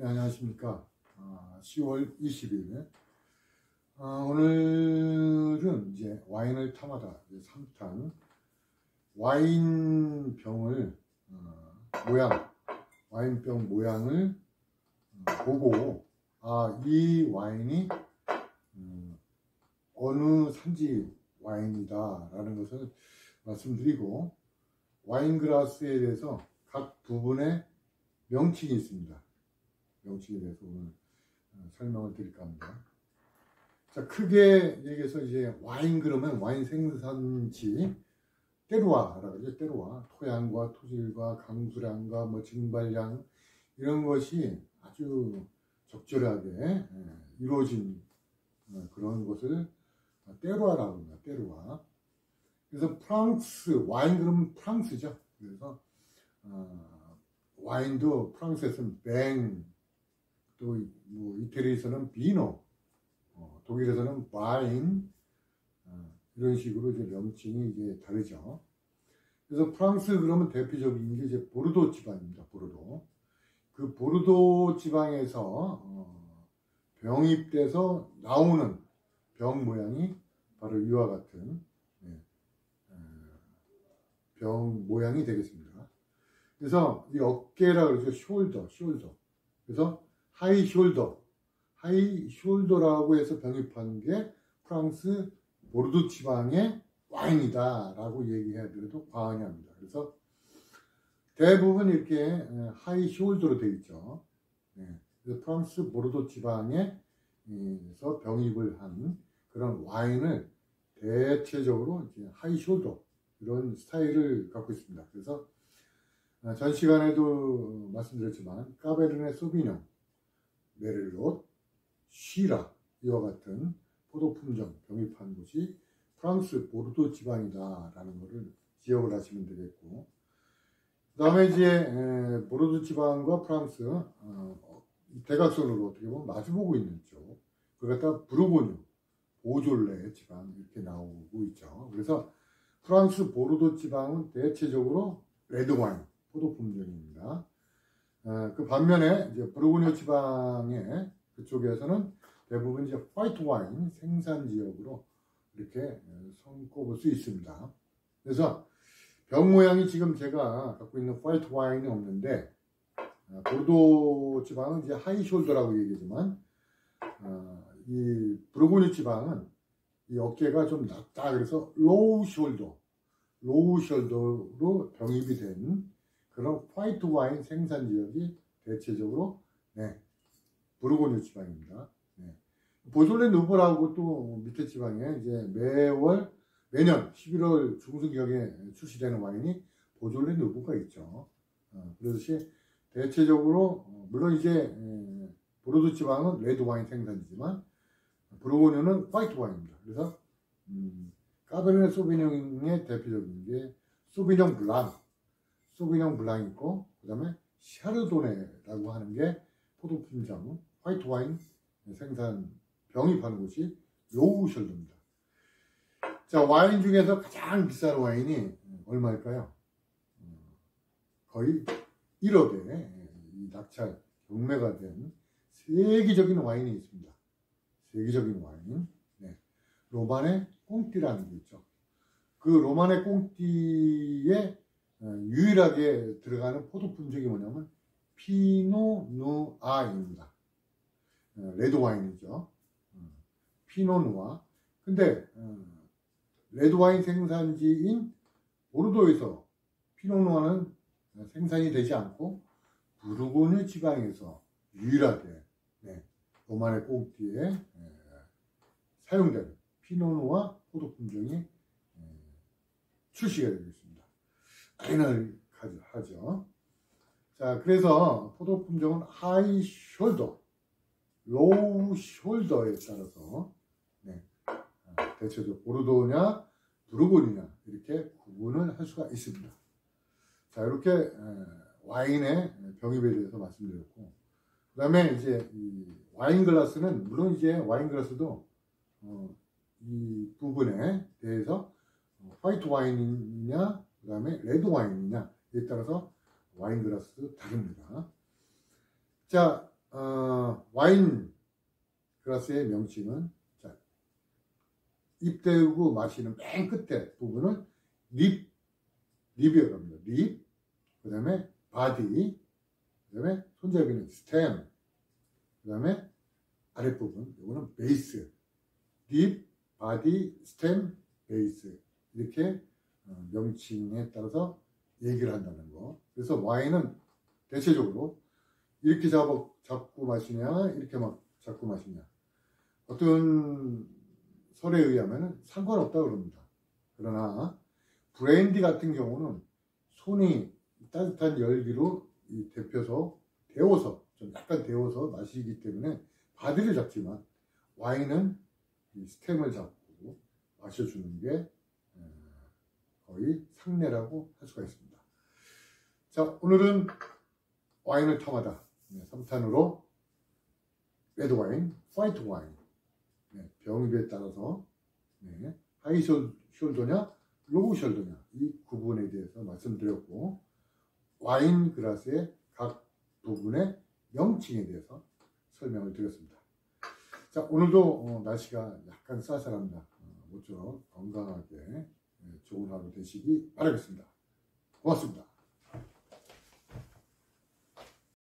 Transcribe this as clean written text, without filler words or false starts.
네, 안녕하십니까. 10월 20일. 오늘은 이제 와인을 타마다 3탄 와인병을 와인병 모양을 보고 이 와인이 어느 산지 와인이다 라는 것을 말씀드리고, 와인 글라스에 대해서 각 부분의 명칭이 있습니다. 명칭에 대해서 오늘 설명을 드릴까 합니다. 자, 크게 얘기해서 이제 와인 그러면 와인 생산지 때루아라고 하죠. 때루아, 토양과 토질과 강수량과 증발량 이런 것이 아주 적절하게 이루어진 그런 것을 때루아라고 합니다. 때루아. 그래서 프랑스 와인 그러면 프랑스죠. 그래서 와인도 프랑스에서는 뱅, 또 이태리에서는 비노, 독일에서는 와인, 이런 식으로 이제 명칭이 이제 다르죠. 그래서 프랑스 그러면 대표적인 게 이제 보르도 지방입니다. 보르도. 그 보르도 지방에서 병입돼서 나오는 병 모양이 바로 이와 같은 병 모양이 되겠습니다. 그래서 이 어깨라 그러죠. 숄더. 그래서 하이 숄더라고 해서 병입한 게 프랑스 보르도 지방의 와인이다 라고 얘기해야 돼도 과언이 아닙니다. 그래서 대부분 이렇게 하이 숄더로 되어 있죠. 그래서 프랑스 보르도 지방에서 병입을 한 그런 와인을 대체적으로 이제 하이 숄더 이런 스타일을 갖고 있습니다. 그래서 전 시간에도 말씀드렸지만 까베르네 소비뇽, 메를롯, 쉬라 이와 같은 포도 품종 병입한 곳이 프랑스 보르도 지방이다 라는 것을 기억을 하시면 되겠고, 그 다음에 이제 보르도 지방과 프랑스 대각선으로 어떻게 보면 마주보고 있는 쪽, 그걸 갖다 부르고뉴, 보졸레 지방 이렇게 나오고 있죠. 그래서 프랑스 보르도 지방은 대체적으로 레드와인 포도 품종입니다. 그 반면에 이제 부르고뉴 지방의 그쪽에서는 대부분 이제 화이트 와인 생산 지역으로 이렇게 손꼽을 수 있습니다. 그래서 병 모양이 지금 제가 갖고 있는 화이트 와인이 없는데, 보르도 지방은 이제 하이 숄더라고 얘기하지만, 이 부르고뉴 지방은 이 어깨가 좀 낮다 그래서 로우 숄더로 병입이 된 그런 화이트 와인 생산 지역이 대체적으로 부르고뉴 지방입니다. 보졸레 누보라고 또 밑에 지방에 이제 매년 11월 중순경에 출시되는 와인이 보졸레 누보가 있죠. 그렇듯이 대체적으로 물론 이제 보르도 지방은 레드 와인 생산지지만 부르고뉴는 화이트 와인입니다. 그래서 까베르네 소비뇽의 대표적인 게 소비뇽 블랑 있고, 그 다음에 샤르도네라고 하는 게 포도 품종 화이트 와인 생산 병입하는 곳이 로우 숄더입니다. 자, 와인 중에서 가장 비싼 와인이 얼마일까요? 거의 1억에 이 낙찰 경매가 된 세계적인 와인이 있습니다. 세계적인 와인. 로마네 꽁띠라는 게 있죠. 그 로마네 꽁띠에 유일하게 들어가는 포도 품종이 뭐냐면 피노 누아입니다. 레드 와인이죠. 피노 누아. 근데 레드 와인 생산지인 보르도에서 피노 누아는 생산이 되지 않고 부르고뉴 지방에서 유일하게 로마네 꽁띠에 사용되는 피노 누아 포도 품종이 출시가 되고 있습니다. 와인을 하죠. 자, 그래서 포도 품종은 하이 숄더, 로우 숄더에 따라서 대체적으로 보르도냐 부르고뉴냐 이렇게 구분을 할 수가 있습니다. 자, 이렇게 와인의 병입에 대해서 말씀드렸고, 그 다음에 이제 이 와인 글라스는 물론 이제 와인 글라스도 이 부분에 대해서 화이트 와인이냐 그 다음에 레드 와인이냐에 따라서 와인 글라스도 다릅니다. 자, 와인 그라스의 명칭은, 자, 입 대고 마시는 맨 끝에 부분은 립이라고 합니다. 립, 그 다음에 바디, 그 다음에 손잡이는 스템, 그 다음에 아랫부분, 이거는 베이스. 립, 바디, 스템, 베이스. 이렇게 명칭에 따라서 얘기를 한다는 거. 그래서 와인은 대체적으로 이렇게 잡고 마시냐, 이렇게 막 잡고 마시냐. 어떤 설에 의하면 상관없다고 그럽니다. 그러나 브랜디 같은 경우는 손이 따뜻한 열기로 데워서, 좀 약간 데워서 마시기 때문에 바디를 잡지만, 와인은 이 스템을 잡고 마셔주는 게 거의 상례라고 할 수가 있습니다. 자, 오늘은 와인을 탐하다 3탄으로 레드 와인, 화이트 와인, 병입에 따라서 하이 숄더냐, 로우 숄더냐, 이 구분에 대해서 말씀드렸고, 와인 그라스의 각 부분의 명칭에 대해서 설명을 드렸습니다. 자, 오늘도 날씨가 약간 쌀쌀합니다. 모쪼록 건강하게 좋은 하루 되시기 바라겠습니다. 고맙습니다.